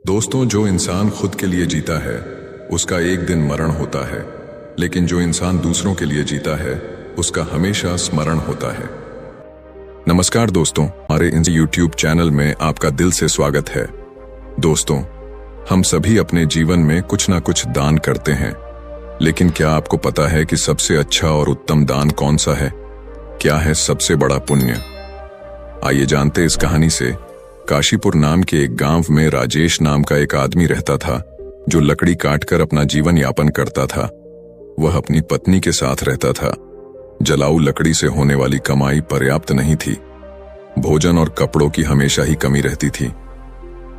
दोस्तों, जो इंसान खुद के लिए जीता है उसका एक दिन मरण होता है, लेकिन जो इंसान दूसरों के लिए जीता है उसका हमेशा स्मरण होता है। नमस्कार दोस्तों, हमारे इन YouTube चैनल में आपका दिल से स्वागत है। दोस्तों, हम सभी अपने जीवन में कुछ ना कुछ दान करते हैं, लेकिन क्या आपको पता है कि सबसे अच्छा और उत्तम दान कौन सा है? क्या है सबसे बड़ा पुण्य? आइए जानते इस कहानी से। काशीपुर नाम के एक गांव में राजेश नाम का एक आदमी रहता था, जो लकड़ी काटकर अपना जीवन यापन करता था। वह अपनी पत्नी के साथ रहता था। जलाऊ लकड़ी से होने वाली कमाई पर्याप्त नहीं थी। भोजन और कपड़ों की हमेशा ही कमी रहती थी।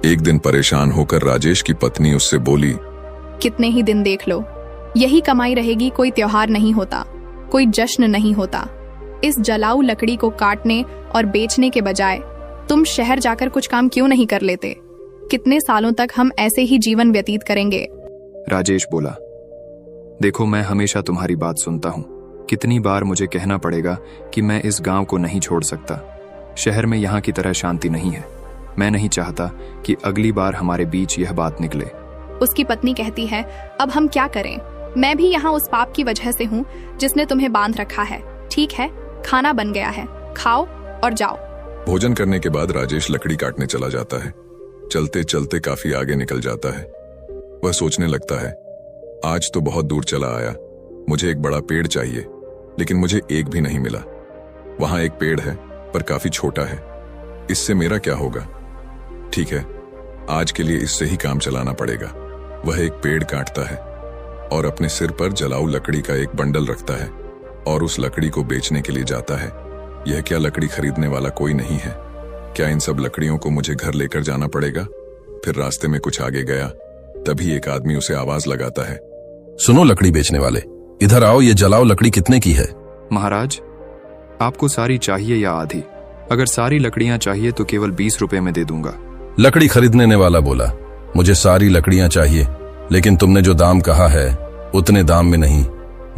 एक दिन परेशान होकर राजेश की पत्नी उससे बोली, कितने ही दिन देख लो, यही कमाई रहेगी, कोई त्योहार नहीं होता, कोई जश्न नहीं होता। इस जलाऊ लकड़ी को काटने और बेचने के बजाय तुम शहर जाकर कुछ काम क्यों नहीं कर लेते? कितने सालों तक हम ऐसे ही जीवन व्यतीत करेंगे? राजेश बोला, देखो, मैं हमेशा तुम्हारी बात सुनता हूँ। कितनी बार मुझे कहना पड़ेगा कि मैं इस गांव को नहीं छोड़ सकता। शहर में यहाँ की तरह शांति नहीं है। मैं नहीं चाहता कि अगली बार हमारे बीच यह बात निकले। उसकी पत्नी कहती है, अब हम क्या करें? मैं भी यहाँ उस पाप की वजह से हूँ जिसने तुम्हें बांध रखा है। ठीक है, खाना बन गया है, खाओ और जाओ। भोजन करने के बाद राजेश लकड़ी काटने चला जाता है। चलते चलते काफी आगे निकल जाता है। वह सोचने लगता है, आज तो बहुत दूर चला आया, मुझे एक बड़ा पेड़ चाहिए, लेकिन मुझे एक भी नहीं मिला। वहां एक पेड़ है, पर काफी छोटा है। इससे मेरा क्या होगा? ठीक है, आज के लिए इससे ही काम चलाना पड़ेगा। वह एक पेड़ काटता है और अपने सिर पर जलाऊ लकड़ी का एक बंडल रखता है और उस लकड़ी को बेचने के लिए जाता है। यह क्या लकड़ी खरीदने वाला कोई नहीं है? क्या इन सब लकड़ियों को मुझे घर लेकर जाना पड़ेगा? फिर रास्ते में कुछ आगे गया, तभी एक आदमी उसे आवाज लगाता है, सुनो लकड़ी बेचने वाले, इधर आओ, ये जलाओ लकड़ी कितने की है? महाराज, आपको सारी चाहिए या आधी? अगर सारी लकड़ियां चाहिए तो केवल 20 रुपए में दे दूंगा। लकड़ी खरीदने वाला बोला, मुझे सारी लकड़ियां चाहिए, लेकिन तुमने जो दाम कहा है उतने दाम में नहीं,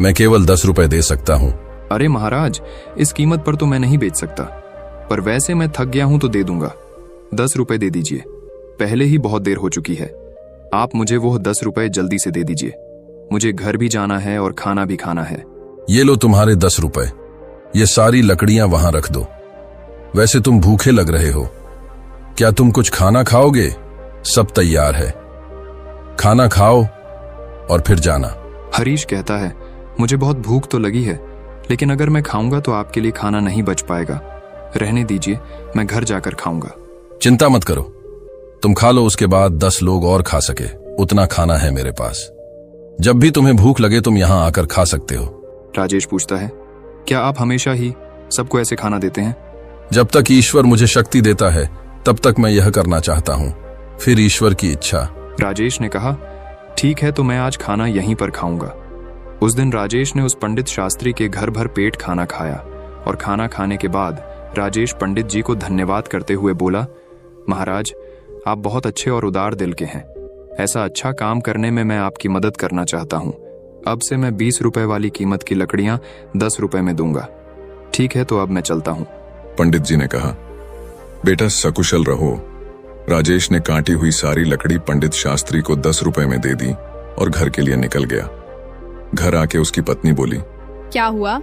मैं केवल 10 रुपए दे सकता हूँ। अरे महाराज, इस कीमत पर तो मैं नहीं बेच सकता, पर वैसे मैं थक गया हूं तो दे दूंगा। 10 रुपए दे दीजिए, पहले ही बहुत देर हो चुकी है। आप मुझे वो 10 रुपए जल्दी से दे दीजिए, मुझे घर भी जाना है और खाना भी खाना है। ये लो तुम्हारे 10 रुपए, ये सारी लकड़ियां वहां रख दो। वैसे तुम भूखे लग रहे हो, क्या तुम कुछ खाना खाओगे? सब तैयार है, खाना खाओ और फिर जाना। हरीश कहता है, मुझे बहुत भूख तो लगी है, लेकिन अगर मैं खाऊंगा तो आपके लिए खाना नहीं बच पाएगा। रहने दीजिए, मैं घर जाकर खाऊंगा। चिंता मत करो, तुम खा लो, उसके बाद 10 लोग और खा सके उतना खाना है मेरे पास। जब भी तुम्हें भूख लगे तुम यहाँ आकर खा सकते हो। राजेश पूछता है, क्या आप हमेशा ही सबको ऐसे खाना देते हैं? जब तक ईश्वर मुझे शक्ति देता है तब तक मैं यह करना चाहता हूँ, फिर ईश्वर की इच्छा। राजेश ने कहा, ठीक है, तो मैं आज खाना यहीं पर खाऊंगा। उस दिन राजेश ने उस पंडित शास्त्री के घर भर पेट खाना खाया और खाना खाने के बाद राजेश पंडित जी को धन्यवाद करते हुए बोला, महाराज, आप बहुत अच्छे और उदार दिल के हैं। ऐसा अच्छा काम करने में मैं आपकी मदद करना चाहता हूँ। अब से मैं 20 रुपए वाली कीमत की लकड़ियां 10 रुपए में दूंगा। ठीक है, तो अब मैं चलता हूँ। पंडित जी ने कहा, बेटा सकुशल रहो। राजेश ने काटी हुई सारी लकड़ी पंडित शास्त्री को 10 रुपए में दे दी और घर के लिए निकल गया। घर आके उसकी पत्नी बोली, क्या हुआ?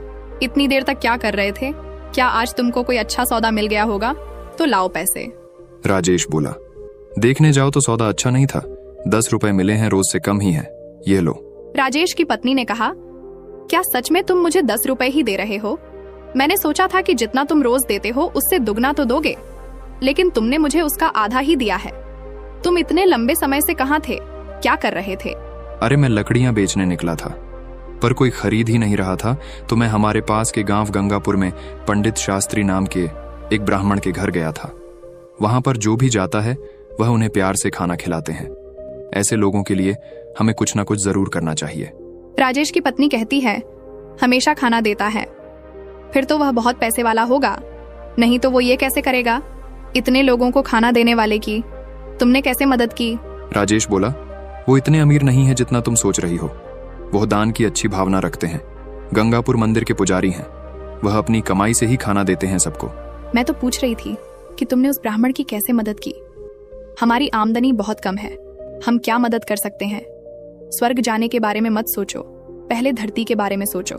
इतनी देर तक क्या कर रहे थे? क्या आज तुमको कोई अच्छा सौदा मिल गया होगा? तो लाओ पैसे। राजेश बोला, देखने जाओ तो सौदा अच्छा नहीं था। 10 रुपए मिले हैं, रोज से कम ही है, ये लो। राजेश की पत्नी ने कहा, क्या सच में तुम मुझे 10 रुपए ही दे रहे हो? मैंने सोचा था कि जितना तुम रोज देते हो उससे दुगना तो दोगे, लेकिन तुमने मुझे उसका आधा ही दिया है। तुम इतने लंबे समय से कहाँ थे? क्या कर रहे थे? अरे, मैं लकड़ियां बेचने निकला था, पर कोई खरीद ही नहीं रहा था, तो मैं हमारे पास के गांव गंगापुर में पंडित शास्त्री नाम के एक ब्राह्मण के घर गया था। वहां पर जो भी जाता है वह उन्हें प्यार से खाना खिलाते हैं। ऐसे लोगों के लिए हमें कुछ ना कुछ जरूर करना चाहिए। राजेश की पत्नी कहती है, हमेशा खाना देता है, फिर तो वह बहुत पैसे वाला होगा, नहीं तो वो ये कैसे करेगा? इतने लोगों को खाना देने वाले की तुमने कैसे मदद की? राजेश बोला, वो इतने अमीर नहीं है जितना तुम सोच रही हो। वह दान की अच्छी भावना रखते हैं। गंगापुर मंदिर के पुजारी हैं। वह अपनी कमाई से ही खाना देते हैं सबको। मैं तो पूछ रही थी कि तुमने उस ब्राह्मण की कैसे मदद की। हमारी आमदनी बहुत कम है, हम क्या मदद कर सकते हैं? स्वर्ग जाने के बारे में मत सोचो, पहले धरती के बारे में सोचो।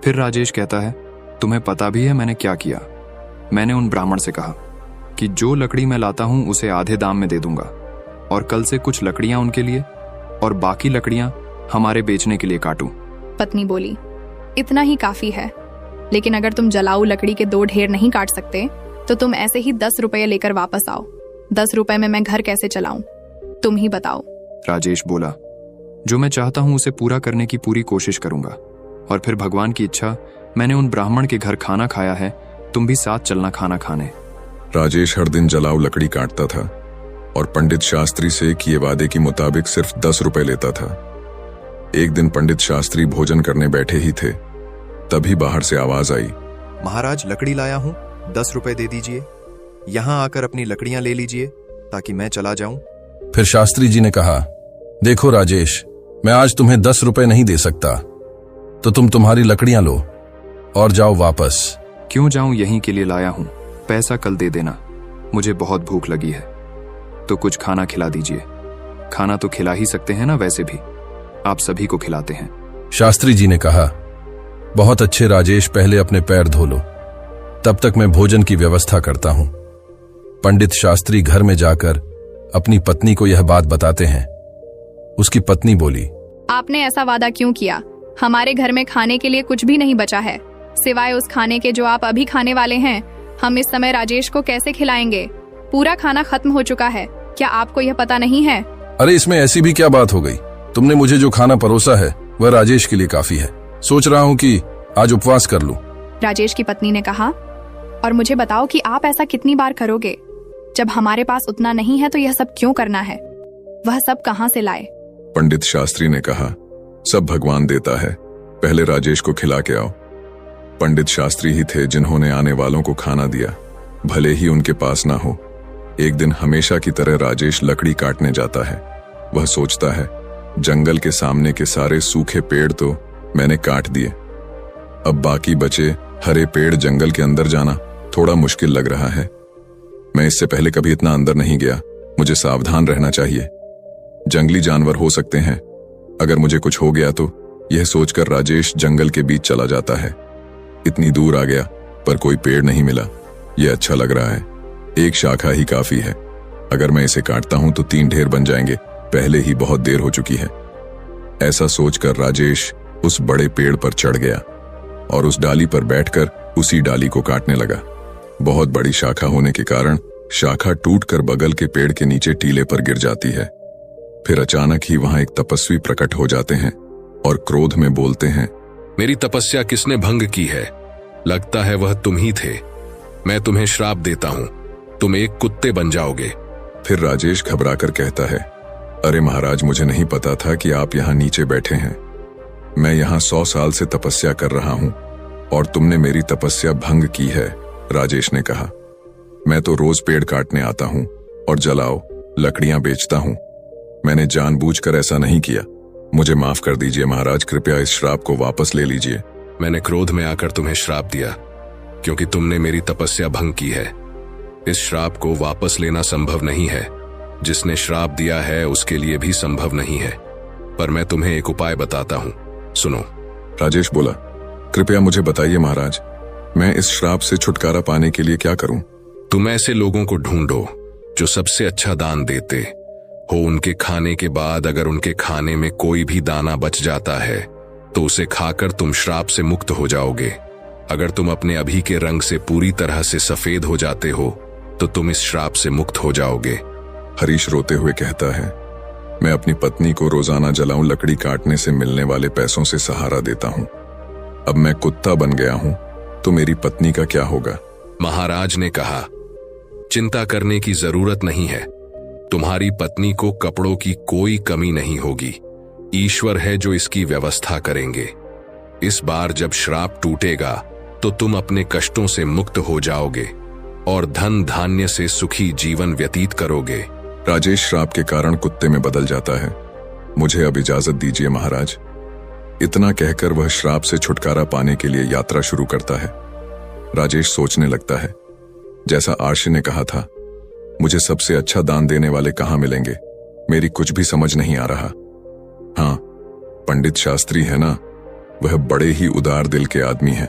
फिर राजेश कहता है, तुम्हें पता भी है मैंने क्या किया? मैंने उन ब्राह्मण से कहा कि जो लकड़ी मैं लाता हूं उसे आधे दाम में दे दूंगा, और कल से कुछ लकड़ियां उनके लिए और बाकी लकड़ियां हमारे बेचने के लिए काटूं। पत्नी बोली, इतना ही काफी है, लेकिन अगर तुम जलाऊ लकड़ी के 2 ढेर नहीं काट सकते तो तुम ऐसे ही 10 रुपये लेकर वापस आओ। 10 रुपये में मैं घर कैसे चलाऊं, तुम ही बताओ। राजेश बोला, जो मैं चाहता हूं उसे पूरा करने की पूरी कोशिश करूंगा, और फिर भगवान की इच्छा, मैंने उन ब्राह्मण के घर खाना खाया है, तुम भी साथ चलना खाना खाने। राजेश हर दिन जलाऊ लकड़ी काटता था और पंडित शास्त्री से किए वादे के मुताबिक सिर्फ 10 रुपए लेता था। एक दिन पंडित शास्त्री भोजन करने बैठे ही थे, तभी बाहर से आवाज आई, महाराज लकड़ी लाया हूं, 10 रुपए दे दीजिए। यहां आकर अपनी लकड़ियां ले लीजिए ताकि मैं चला जाऊं। फिर शास्त्री जी ने कहा, देखो राजेश, मैं आज तुम्हें 10 रुपए नहीं दे सकता, तो तुम तुम्हारी लकड़ियां लो और जाओ वापस। क्यों जाऊं, यहीं के लिए लाया हूं, पैसा कल दे देना, मुझे बहुत भूख लगी है, तो कुछ खाना खिला दीजिए। खाना तो खिला ही सकते हैं ना, वैसे भी आप सभी को खिलाते हैं। शास्त्री जी ने कहा, बहुत अच्छे राजेश, पहले अपने पैर धो लो, तब तक मैं भोजन की व्यवस्था करता हूं। पंडित शास्त्री घर में जाकर अपनी पत्नी को यह बात बताते हैं। उसकी पत्नी बोली, आपने ऐसा वादा क्यों किया? हमारे घर में खाने के लिए कुछ भी नहीं बचा है, सिवाय उस खाने के जो आप अभी खाने वाले हैं। हम इस समय राजेश को कैसे खिलाएंगे? पूरा खाना खत्म हो चुका है, क्या आपको यह पता नहीं है? अरे इसमें ऐसी भी क्या बात हो गई? तुमने मुझे जो खाना परोसा है वह राजेश के लिए काफी है। सोच रहा हूँ कि आज उपवास कर लूं। राजेश की पत्नी ने कहा, और मुझे बताओ कि आप ऐसा कितनी बार करोगे? जब हमारे पास उतना नहीं है तो यह सब क्यों करना है? वह सब कहां से लाए? पंडित शास्त्री ने कहा, सब भगवान देता है, पहले राजेश को खिला के आओ। पंडित शास्त्री ही थे जिन्होंने आने वालों को खाना दिया, भले ही उनके पास ना हो। एक दिन हमेशा की तरह राजेश लकड़ी काटने जाता है। वह सोचता है, जंगल के सामने के सारे सूखे पेड़ तो मैंने काट दिए, अब बाकी बचे हरे पेड़ जंगल के अंदर जाना थोड़ा मुश्किल लग रहा है। मैं इससे पहले कभी इतना अंदर नहीं गया, मुझे सावधान रहना चाहिए। जंगली जानवर हो सकते हैं, अगर मुझे कुछ हो गया तो। यह सोचकर राजेश जंगल के बीच चला जाता है। इतनी दूर आ गया पर कोई पेड़ नहीं मिला। यह अच्छा लग रहा है, एक शाखा ही काफी है। अगर मैं इसे काटता हूं तो 3 ढेर बन जाएंगे, पहले ही बहुत देर हो चुकी है। ऐसा सोचकर राजेश उस बड़े पेड़ पर चढ़ गया और उस डाली पर बैठकर उसी डाली को काटने लगा। बहुत बड़ी शाखा होने के कारण शाखा टूटकर बगल के पेड़ के नीचे टीले पर गिर जाती है। फिर अचानक ही वहां एक तपस्वी प्रकट हो जाते हैं और क्रोध में बोलते हैं, मेरी तपस्या किसने भंग की है? लगता है वह तुम ही थे। मैं तुम्हें श्राप देता हूं, तुम एक कुत्ते बन जाओगे। फिर राजेश घबराकर कहता है, अरे महाराज, मुझे नहीं पता था कि आप यहाँ नीचे बैठे हैं। मैं यहाँ 100 साल से तपस्या कर रहा हूँ और तुमने मेरी तपस्या भंग की है। राजेश ने कहा, मैं तो रोज पेड़ काटने आता हूँ और जलाओ लकड़ियां बेचता हूँ। मैंने जानबूझकर ऐसा नहीं किया, मुझे माफ कर दीजिए महाराज, कृपया इस श्राप को वापस ले लीजिए। मैंने क्रोध में आकर तुम्हें श्राप दिया क्योंकि तुमने मेरी तपस्या भंग की है। इस श्राप को वापस लेना संभव नहीं है, जिसने श्राप दिया है उसके लिए भी संभव नहीं है। पर मैं तुम्हें एक उपाय बताता हूँ, सुनो। राजेश बोला, कृपया मुझे बताइए महाराज, मैं इस श्राप से छुटकारा पाने के लिए क्या करूं? तुम ऐसे लोगों को ढूंढो जो सबसे अच्छा दान देते हो। उनके खाने के बाद अगर उनके खाने में कोई भी दाना बच जाता है तो उसे खाकर तुम श्राप से मुक्त हो जाओगे। अगर तुम अपने अभी के रंग से पूरी तरह से सफेद हो जाते हो तो तुम इस श्राप से मुक्त हो जाओगे। हरीश रोते हुए कहता है, मैं अपनी पत्नी को रोजाना जलाऊं लकड़ी काटने से मिलने वाले पैसों से सहारा देता हूं। अब मैं कुत्ता बन गया हूं तो मेरी पत्नी का क्या होगा? महाराज ने कहा, चिंता करने की जरूरत नहीं है, तुम्हारी पत्नी को कपड़ों की कोई कमी नहीं होगी। ईश्वर है जो इसकी व्यवस्था करेंगे। इस बार जब श्राप टूटेगा तो तुम अपने कष्टों से मुक्त हो जाओगे और धन धान्य से सुखी जीवन व्यतीत करोगे। राजेश श्राप के कारण कुत्ते में बदल जाता है। मुझे अब इजाजत दीजिए महाराज। इतना कहकर वह श्राप से छुटकारा पाने के लिए यात्रा शुरू करता है। राजेश सोचने लगता है, जैसा आर्षि ने कहा था, मुझे सबसे अच्छा दान देने वाले कहाँ मिलेंगे? मेरी कुछ भी समझ नहीं आ रहा। हाँ, पंडित शास्त्री है ना, वह बड़े ही उदार दिल के आदमी हैं।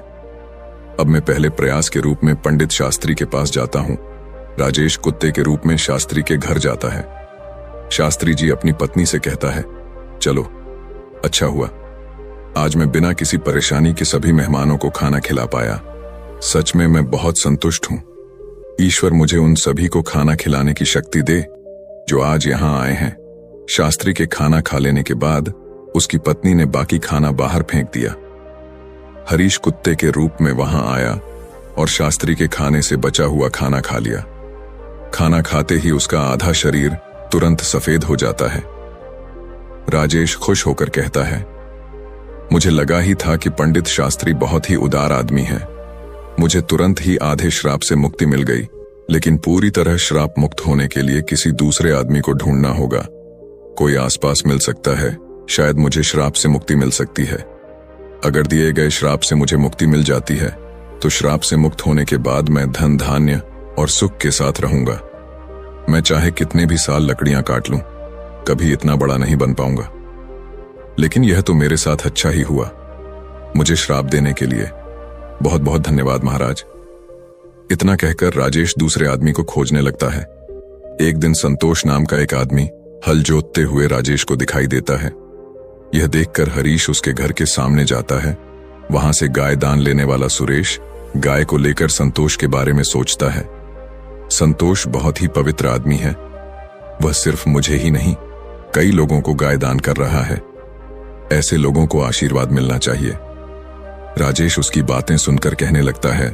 अब मैं पहले प्रयास के रूप में पंडित शास्त्री के पास जाता हूं। राजेश कुत्ते के रूप में शास्त्री के घर जाता है। शास्त्री जी अपनी पत्नी से कहता है, चलो, अच्छा हुआ आज मैं बिना किसी परेशानी के सभी मेहमानों को खाना खिला पाया। सच में मैं बहुत संतुष्ट हूं। ईश्वर मुझे उन सभी को खाना खिलाने की शक्ति दे जो आज यहां आए हैं। शास्त्री के खाना खा लेने के बाद उसकी पत्नी ने बाकी खाना बाहर फेंक दिया। हरीश कुत्ते के रूप में वहां आया और शास्त्री के खाने से बचा हुआ खाना खा लिया। खाना खाते ही उसका आधा शरीर तुरंत सफेद हो जाता है। राजेश खुश होकर कहता है, मुझे लगा ही था कि पंडित शास्त्री बहुत ही उदार आदमी है। मुझे तुरंत ही आधे श्राप से मुक्ति मिल गई, लेकिन पूरी तरह श्राप मुक्त होने के लिए किसी दूसरे आदमी को ढूंढना होगा। कोई आसपास मिल सकता है, शायद मुझे श्राप से मुक्ति मिल सकती है। अगर दिए गए श्राप से मुझे मुक्ति मिल जाती है तो श्राप से मुक्त होने के बाद मैं धन धान्य और सुख के साथ रहूंगा। मैं चाहे कितने भी साल लकड़ियां काट लूं, कभी इतना बड़ा नहीं बन पाऊंगा। लेकिन यह तो मेरे साथ अच्छा ही हुआ। मुझे श्राप देने के लिए बहुत बहुत धन्यवाद महाराज। इतना कहकर राजेश दूसरे आदमी को खोजने लगता है। एक दिन संतोष नाम का एक आदमी हल जोतते हुए राजेश को दिखाई देता है। यह देखकर हरीश उसके घर के सामने जाता है। वहां से गाय दान लेने वाला सुरेश गाय को लेकर संतोष के बारे में सोचता है। संतोष बहुत ही पवित्र आदमी है। वह सिर्फ मुझे ही नहीं, कई लोगों को गाय दान कर रहा है। ऐसे लोगों को आशीर्वाद मिलना चाहिए। राजेश उसकी बातें सुनकर कहने लगता है,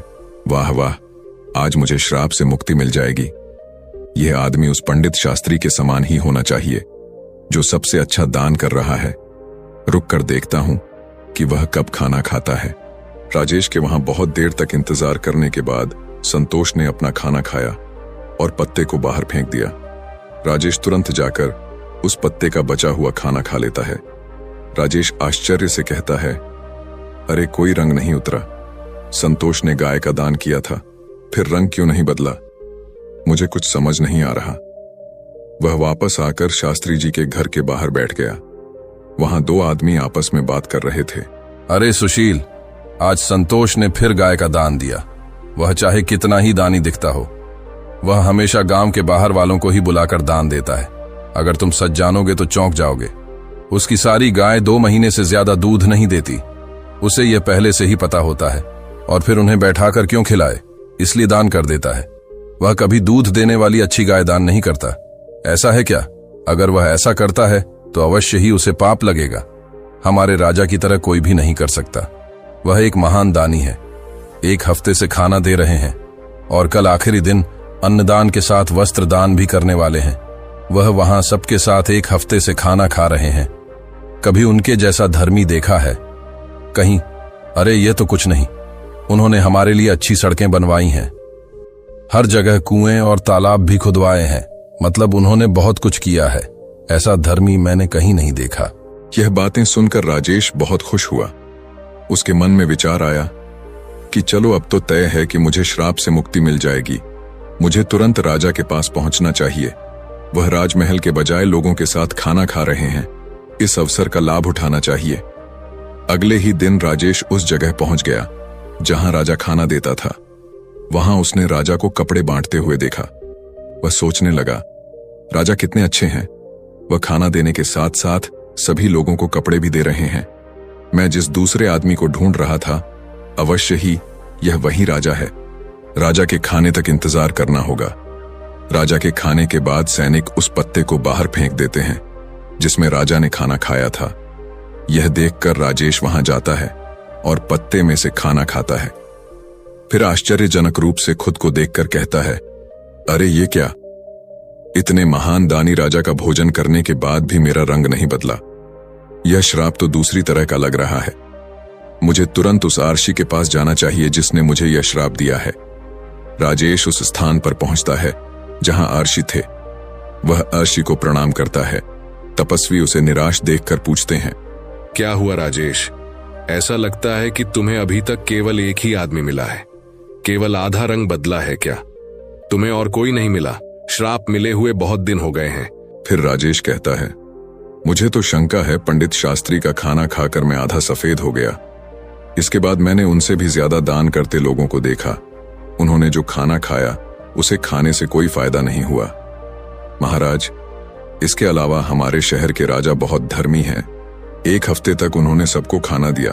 वाह वाह, आज मुझे श्राप से मुक्ति मिल जाएगी। यह आदमी उस पंडित शास्त्री के समान ही होना चाहिए जो सबसे अच्छा दान कर रहा है। रुक कर देखता हूं कि वह कब खाना खाता है। राजेश के वहां बहुत देर तक इंतजार करने के बाद संतोष ने अपना खाना खाया और पत्ते को बाहर फेंक दिया। राजेश तुरंत जाकर उस पत्ते का बचा हुआ खाना खा लेता है। राजेश आश्चर्य से कहता है, अरे कोई रंग नहीं उतरा। संतोष ने गाय का दान किया था, फिर रंग क्यों नहीं बदला? मुझे कुछ समझ नहीं आ रहा। वह वापस आकर शास्त्री जी के घर के बाहर बैठ गया। वहां दो आदमी आपस में बात कर रहे थे। अरे सुशील, आज संतोष ने फिर गाय का दान दिया। वह चाहे कितना ही दानी दिखता हो, वह हमेशा गांव के बाहर वालों को ही बुलाकर दान देता है। अगर तुम सच जानोगे तो चौंक जाओगे। उसकी सारी गाय 2 महीने से ज्यादा दूध नहीं देती। उसे यह पहले से ही पता होता है और फिर उन्हें बैठाकर क्यों खिलाए, इसलिए दान कर देता है। वह कभी दूध देने वाली अच्छी गाय दान नहीं करता। ऐसा है क्या? अगर वह ऐसा करता है तो अवश्य ही उसे पाप लगेगा। हमारे राजा की तरह कोई भी नहीं कर सकता। वह एक महान दानी है। 1 हफ्ते से खाना दे रहे हैं और कल आखिरी दिन अन्नदान के साथ वस्त्र दान भी करने वाले हैं। वह वहां सबके साथ 1 हफ्ते से खाना खा रहे हैं। कभी उनके जैसा धर्मी देखा है कहीं? अरे ये तो कुछ नहीं। उन्होंने हमारे लिए अच्छी सड़कें बनवाई हैं, हर जगह कुएं और तालाब भी खुदवाए हैं। मतलब उन्होंने बहुत कुछ किया है। ऐसा धर्मी मैंने कहीं नहीं देखा। यह बातें सुनकर राजेश बहुत खुश हुआ। उसके मन में विचार आया कि चलो अब तो तय है कि मुझे श्राप से मुक्ति मिल जाएगी। मुझे तुरंत राजा के पास पहुंचना चाहिए। वह राजमहल के बजाय लोगों के साथ खाना खा रहे हैं। इस अवसर का लाभ उठाना चाहिए। अगले ही दिन राजेश उस जगह पहुंच गया जहां राजा खाना देता था। वहां उसने राजा को कपड़े बांटते हुए देखा। वह सोचने लगा, राजा कितने अच्छे हैं। वह खाना देने के साथ साथ सभी लोगों को कपड़े भी दे रहे हैं। मैं जिस दूसरे आदमी को ढूंढ रहा था, अवश्य ही यह वही राजा है। राजा के खाने तक इंतजार करना होगा। राजा के खाने के बाद सैनिक उस पत्ते को बाहर फेंक देते हैं जिसमें राजा ने खाना खाया था। यह देखकर राजेश वहां जाता है और पत्ते में से खाना खाता है। फिर आश्चर्यजनक रूप से खुद को देखकर कहता है, अरे ये क्या? इतने महान दानी राजा का भोजन करने के बाद भी मेरा रंग नहीं बदला। यह श्राप तो दूसरी तरह का लग रहा है। मुझे तुरंत उस आर्षी के पास जाना चाहिए जिसने मुझे यह श्राप दिया है। राजेश उस स्थान पर पहुंचता है जहां आर्षी थे। वह आर्षी को प्रणाम करता है। तपस्वी उसे निराश देखकर पूछते हैं, क्या हुआ राजेश? ऐसा लगता है कि तुम्हें अभी तक केवल एक ही आदमी मिला है। केवल आधा रंग बदला है क्या? तुम्हें और कोई नहीं मिला? श्राप मिले हुए बहुत दिन हो गए हैं। फिर राजेश कहता है, मुझे तो शंका है पंडित शास्त्री का खाना खाकर मैं आधा सफेद हो गया। इसके बाद मैंने उनसे भी ज्यादा दान करते लोगों को देखा। उन्होंने जो खाना खाया उसे खाने से कोई फायदा नहीं हुआ। महाराज, इसके अलावा हमारे शहर के राजा बहुत धर्मी हैं। 1 हफ्ते तक उन्होंने सबको खाना दिया,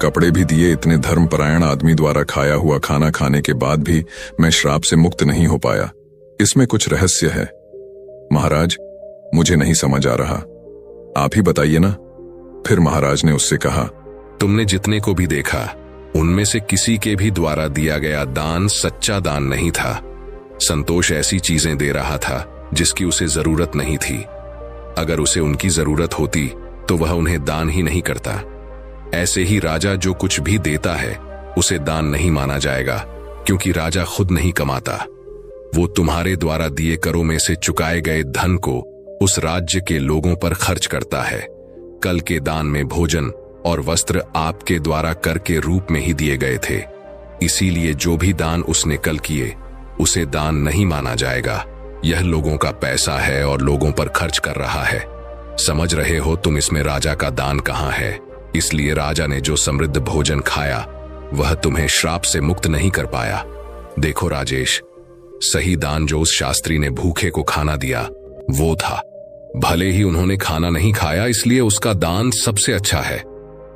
कपड़े भी दिए। इतने धर्मपरायण आदमी द्वारा खाया हुआ खाना खाने के बाद भी मैं श्राप से मुक्त नहीं हो पाया। इसमें कुछ रहस्य है महाराज, मुझे नहीं समझ आ रहा, आप ही बताइए ना। फिर महाराज ने उससे कहा, तुमने जितने को भी देखा उनमें से किसी के भी द्वारा दिया गया दान सच्चा दान नहीं था। संतोष ऐसी चीजें दे रहा था जिसकी उसे जरूरत नहीं थी। अगर उसे उनकी जरूरत होती तो वह उन्हें दान ही नहीं करता। ऐसे ही राजा जो कुछ भी देता है उसे दान नहीं माना जाएगा, क्योंकि राजा खुद नहीं कमाता। वो तुम्हारे द्वारा दिए करों में से चुकाए गए धन को उस राज्य के लोगों पर खर्च करता है। कल के दान में भोजन और वस्त्र आपके द्वारा कर के रूप में ही दिए गए थे। इसीलिए जो भी दान उसने कल किए उसे दान नहीं माना जाएगा। यह लोगों का पैसा है और लोगों पर खर्च कर रहा है। समझ रहे हो तुम इसमें राजा का दान कहाँ है? इसलिए राजा ने जो समृद्ध भोजन खाया वह तुम्हें श्राप से मुक्त नहीं कर पाया। देखो राजेश, सही दान जो उस शास्त्री ने भूखे को खाना दिया वो था। भले ही उन्होंने खाना नहीं खाया, इसलिए उसका दान सबसे अच्छा है।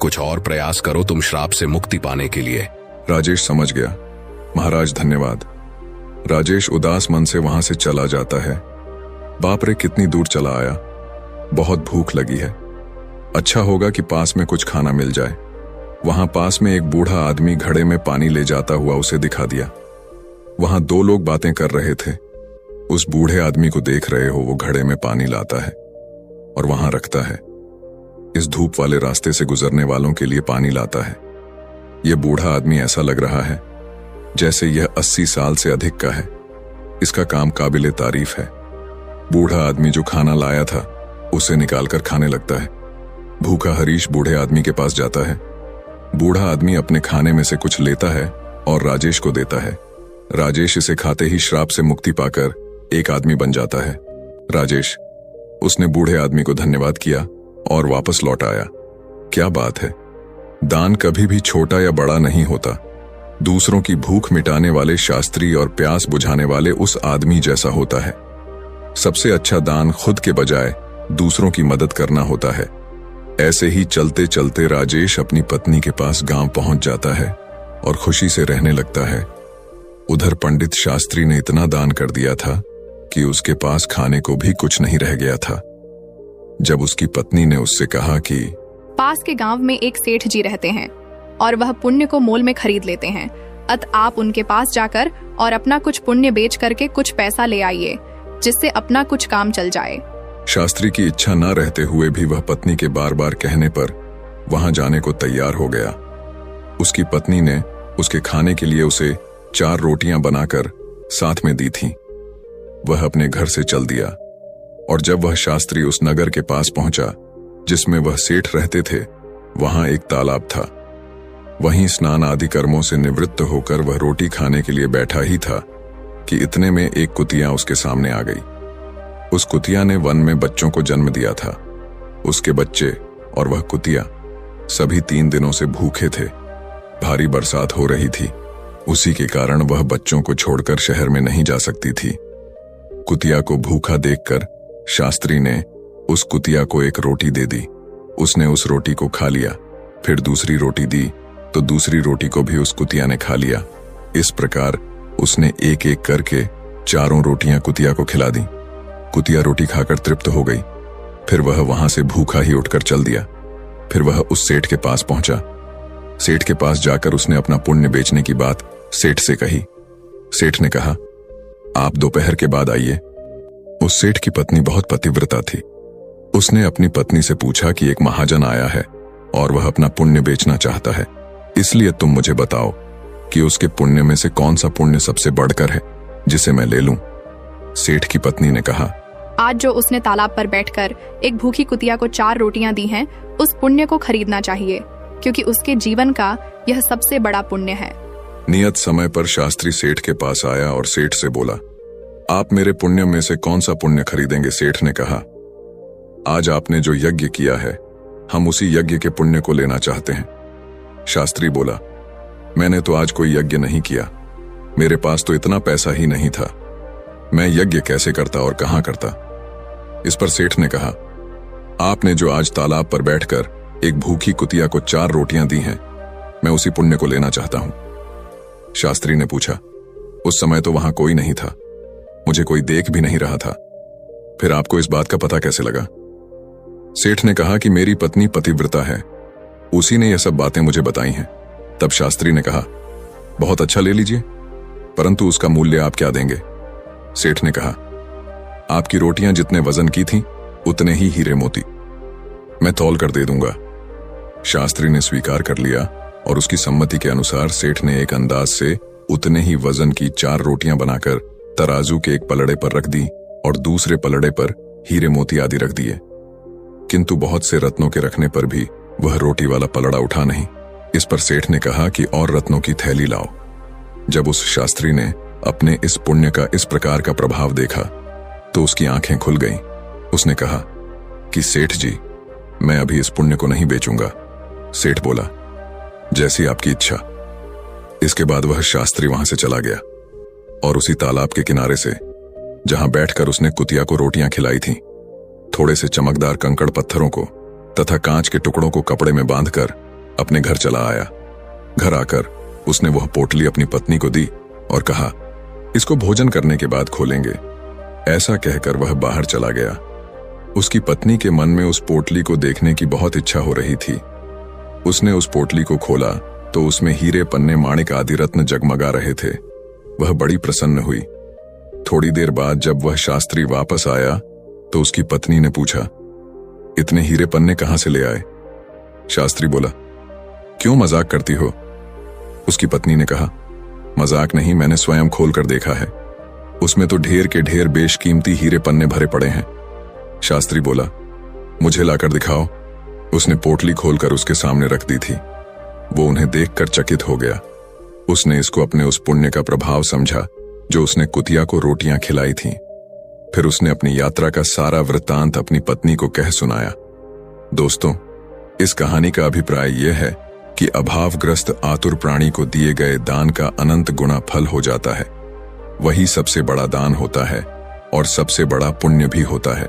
कुछ और प्रयास करो तुम श्राप से मुक्ति पाने के लिए। राजेश समझ गया। महाराज धन्यवाद। राजेश उदास मन से वहां से चला जाता है। बाप रे, कितनी दूर चला आया, बहुत भूख लगी है। अच्छा होगा कि पास में कुछ खाना मिल जाए। वहां पास में एक बूढ़ा आदमी घड़े में पानी ले जाता हुआ उसे दिखा दिया। वहां 2 लोग बातें कर रहे थे। उस बूढ़े आदमी को देख रहे हो, वो घड़े में पानी लाता है और वहां रखता है। इस धूप वाले रास्ते से गुजरने वालों के लिए पानी लाता है। यह बूढ़ा आदमी ऐसा लग रहा है जैसे यह 80 साल से अधिक का है। इसका काम काबिले तारीफ है। बूढ़ा आदमी जो खाना लाया था उसे निकालकर खाने लगता है। भूखा हरीश बूढ़े आदमी के पास जाता है। बूढ़ा आदमी अपने खाने में से कुछ लेता है और राजेश को देता है। राजेश इसे खाते ही श्राप से मुक्ति पाकर एक आदमी बन जाता है। राजेश, उसने बूढ़े आदमी को धन्यवाद किया और वापस लौट आया। क्या बात है, दान कभी भी छोटा या बड़ा नहीं होता। दूसरों की भूख मिटाने वाले शास्त्री और प्यास बुझाने वाले उस आदमी जैसा होता है। सबसे अच्छा दान खुद के बजाय दूसरों की मदद करना होता है। ऐसे ही चलते चलते राजेश अपनी पत्नी के पास गांव पहुंच जाता है और खुशी से रहने लगता है। उधर पंडित शास्त्री ने इतना दान कर दिया था कि उसके पास खाने को भी कुछ नहीं रह गया था। जब उसकी पत्नी ने उससे कहा कि पास के गांव में एक सेठ जी रहते हैं और वह पुण्य को मोल में खरीद लेते हैं, अतः आप उनके पास जाकर और अपना कुछ पुण्य बेच करके कुछ पैसा ले आइए, जिससे अपना कुछ काम चल जाए। शास्त्री की इच्छा न रहते हुए भी वह पत्नी के बार बार कहने पर वहां जाने को तैयार हो गया। उसकी पत्नी ने उसके खाने के लिए उसे 4 रोटियां बनाकर साथ में दी थीं। वह अपने घर से चल दिया और जब वह शास्त्री उस नगर के पास पहुंचा जिसमें वह सेठ रहते थे, वहां एक तालाब था। वहीं स्नान आदि कर्मों से निवृत्त होकर वह रोटी खाने के लिए बैठा ही था कि इतने में एक कुतिया उसके सामने आ गई। उस कुतिया ने वन में बच्चों को जन्म दिया था। उसके बच्चे और वह कुतिया सभी 3 दिनों से भूखे थे। भारी बरसात हो रही थी, उसी के कारण वह बच्चों को छोड़कर शहर में नहीं जा सकती थी। कुतिया को भूखा देखकर शास्त्री ने उस कुतिया को एक रोटी दे दी। उसने उस रोटी को खा लिया, फिर दूसरी रोटी दी तो दूसरी रोटी को भी उस कुतिया ने खा लिया। इस प्रकार उसने एक एक करके 4 रोटियां कुतिया को खिला दी। कुतिया रोटी खाकर तृप्त हो गई। फिर वह वहां से भूखा ही उठकर चल दिया। फिर वह उस सेठ के पास पहुंचा। सेठ के पास जाकर उसने अपना पुण्य बेचने की बात सेठ से कही। सेठ ने कहा, आप दोपहर के बाद आइए। उस सेठ की पत्नी बहुत पतिव्रता थी। उसने अपनी पत्नी से पूछा कि एक महाजन आया है और वह अपना पुण्य बेचना चाहता है, इसलिए तुम मुझे बताओ कि उसके पुण्य में से कौन सा पुण्य सबसे बढ़कर है जिसे मैं ले लूं। सेठ की पत्नी ने कहा, आज जो उसने तालाब पर बैठकर एक भूखी कुतिया को 4 रोटियां दी हैं, उस पुण्य को खरीदना चाहिए, क्योंकि उसके जीवन का यह सबसे बड़ा पुण्य है। नियत समय पर शास्त्री सेठ के पास आया और सेठ से बोला, आप मेरे पुण्य में से कौन सा पुण्य खरीदेंगे? सेठ ने कहा, आज आपने जो यज्ञ किया है, हम उसी यज्ञ के पुण्य को लेना चाहते हैं। शास्त्री बोला, मैंने तो आज कोई यज्ञ नहीं किया, मेरे पास तो इतना पैसा ही नहीं था, मैं यज्ञ कैसे करता और कहां करता। इस पर सेठ ने कहा, आपने जो आज तालाब पर बैठकर एक भूखी कुतिया को 4 रोटियां दी हैं, मैं उसी पुण्य को लेना चाहता हूं। शास्त्री ने पूछा, उस समय तो वहां कोई नहीं था, मुझे कोई देख भी नहीं रहा था, फिर आपको इस बात का पता कैसे लगा? सेठ ने कहा कि मेरी पत्नी पतिव्रता है, उसी ने यह सब बातें मुझे बताई हैं। तब शास्त्री ने कहा, बहुत अच्छा, ले लीजिए, परंतु उसका मूल्य आप क्या देंगे? सेठ ने कहा, आपकी रोटियां जितने वजन की थीं, उतने ही हीरे मोती मैं तौल कर दे दूंगा। शास्त्री ने स्वीकार कर लिया और उसकी सम्मति के अनुसार सेठ ने एक अंदाज से उतने ही वजन की 4 रोटियां बनाकर तराजू के एक पलड़े पर रख दी और दूसरे पलड़े पर हीरे मोती आदि रख दिए। किंतु बहुत से रत्नों के रखने पर भी वह रोटी वाला पलड़ा उठा नहीं। इस पर सेठ ने कहा कि और रत्नों की थैली लाओ। जब उस शास्त्री ने अपने इस पुण्य का इस प्रकार का प्रभाव देखा तो उसकी आंखें खुल गईं। उसने कहा कि सेठ जी, मैं अभी इस पुण्य को नहीं बेचूंगा। सेठ बोला, जैसी आपकी इच्छा। इसके बाद वह शास्त्री वहां से चला गया और उसी तालाब के किनारे से, जहां बैठकर उसने कुतिया को रोटियां खिलाई थीं, थोड़े से चमकदार कंकड़ पत्थरों को तथा कांच के टुकड़ों को कपड़े में बांधकर अपने घर चला आया। घर आकर उसने वह पोटली अपनी पत्नी को दी और कहा, इसको भोजन करने के बाद खोलेंगे। ऐसा कहकर वह बाहर चला गया। उसकी पत्नी के मन में उस पोटली को देखने की बहुत इच्छा हो रही थी। उसने उस पोटली को खोला तो उसमें हीरे, पन्ने, माणिक आदि रत्न जगमगा रहे थे। वह बड़ी प्रसन्न हुई। थोड़ी देर बाद जब वह शास्त्री वापस आया तो उसकी पत्नी ने पूछा, इतने हीरे पन्ने कहां से ले आए? शास्त्री बोला, क्यों मजाक करती हो? उसकी पत्नी ने कहा, मजाक नहीं, मैंने स्वयं खोल कर देखा है, उसमें तो ढेर के ढेर बेशकीमती हीरे पन्ने भरे पड़े हैं। शास्त्री बोला, मुझे लाकर दिखाओ। उसने पोटली खोलकर उसके सामने रख दी थी। वो उन्हें देखकर चकित हो गया। उसने इसको अपने उस पुण्य का प्रभाव समझा जो उसने कुतिया को रोटियां खिलाई थीं। फिर उसने अपनी यात्रा का सारा वृत्तांत अपनी पत्नी को कह सुनाया। दोस्तों, इस कहानी का अभिप्राय यह है कि अभावग्रस्त आतुर प्राणी को दिए गए दान का अनंत गुना फल हो जाता है। वही सबसे बड़ा दान होता है और सबसे बड़ा पुण्य भी होता है।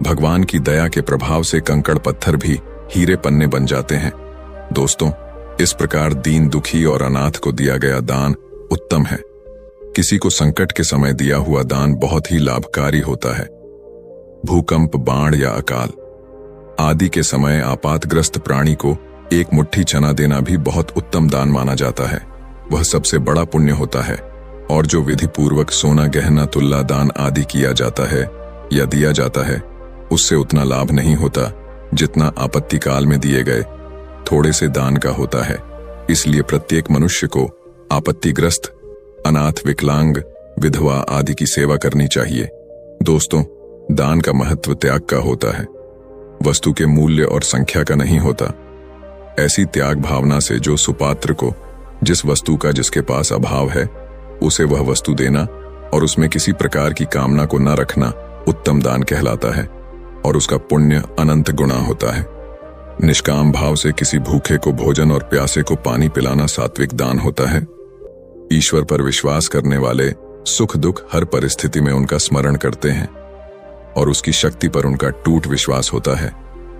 भगवान की दया के प्रभाव से कंकड़ पत्थर भी हीरे पन्ने बन जाते हैं। दोस्तों, इस प्रकार दीन, दुखी और अनाथ को दिया गया दान उत्तम है। किसी को संकट के समय दिया हुआ दान बहुत ही लाभकारी होता है। भूकंप, बाढ़ या अकाल आदि के समय आपातग्रस्त प्राणी को एक मुट्ठी चना देना भी बहुत उत्तम दान माना जाता है। वह सबसे बड़ा पुण्य होता है। और जो विधि पूर्वक सोना, गहना, तुल्ला दान आदि किया जाता है या दिया जाता है, उससे उतना लाभ नहीं होता जितना आपत्ति काल में दिए गए थोड़े से दान का होता है। इसलिए प्रत्येक मनुष्य को आपत्तिग्रस्त, अनाथ, विकलांग, विधवा आदि की सेवा करनी चाहिए। दोस्तों, दान का महत्व त्याग का होता है, वस्तु के मूल्य और संख्या का नहीं होता। ऐसी त्याग भावना से जो सुपात्र को जिस वस्तु का जिसके पास अभाव है उसे वह वस्तु देना और उसमें किसी प्रकार की कामना को न रखना उत्तम दान कहलाता है और उसका पुण्य अनंत गुना होता है। निष्काम भाव से किसी भूखे को भोजन और प्यासे को पानी पिलाना सात्विक दान होता है। ईश्वर पर विश्वास करने वाले सुख दुख हर परिस्थिति में उनका स्मरण करते हैं और उसकी शक्ति पर उनका टूट विश्वास होता है।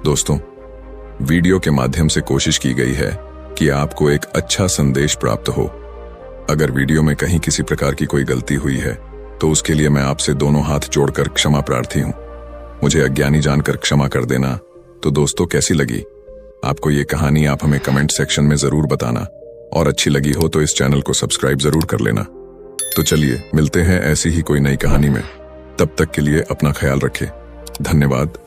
दोस्तों, वीडियो के माध्यम से कोशिश की गई है कि आपको एक अच्छा संदेश प्राप्त हो। अगर वीडियो में कहीं किसी प्रकार की कोई गलती हुई है तो उसके लिए मैं आपसे दोनों हाथ जोड़कर क्षमा प्रार्थी हूं। मुझे अज्ञानी जानकर क्षमा कर देना। तो दोस्तों, कैसी लगी आपको ये कहानी? आप हमें कमेंट सेक्शन में जरूर बताना और अच्छी लगी हो तो इस चैनल को सब्सक्राइब जरूर कर लेना। तो चलिए मिलते हैं ऐसी ही कोई नई कहानी में। तब तक के लिए अपना ख्याल रखें। धन्यवाद।